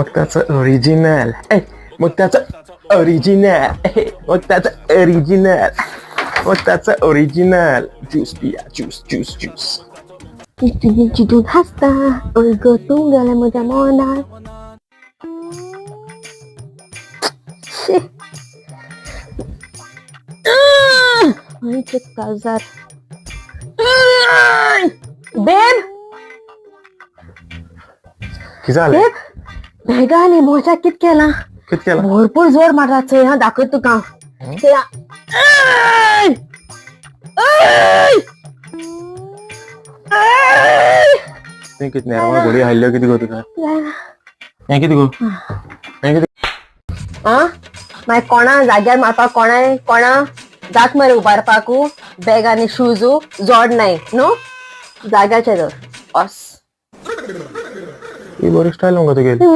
मग त्याचं ओरिजिनल मग त्याचं ओरिजिनल मग त्याचं ओरिजिनल मग त्याचं ओरिजिनल ज्यूस पिया juice juice juice Jitu hasta, olgo tunggal moja mona. Anjir kazar. Babe, की झालं babe, भेगाने मोजा कित केला किती केला भरपूर जोर मारला हा दाखवत तुका ते किती नाही गोळी हल्लो किती गोत काय किती गो किती मागीर कोणा जाग्यार मारपाक कोणा जात मरे उबारपाकू बॅग आनी शूजू जोड नाही न्हू जाग्याचेर ऑस ही बरी स्टाईल मग तू गेली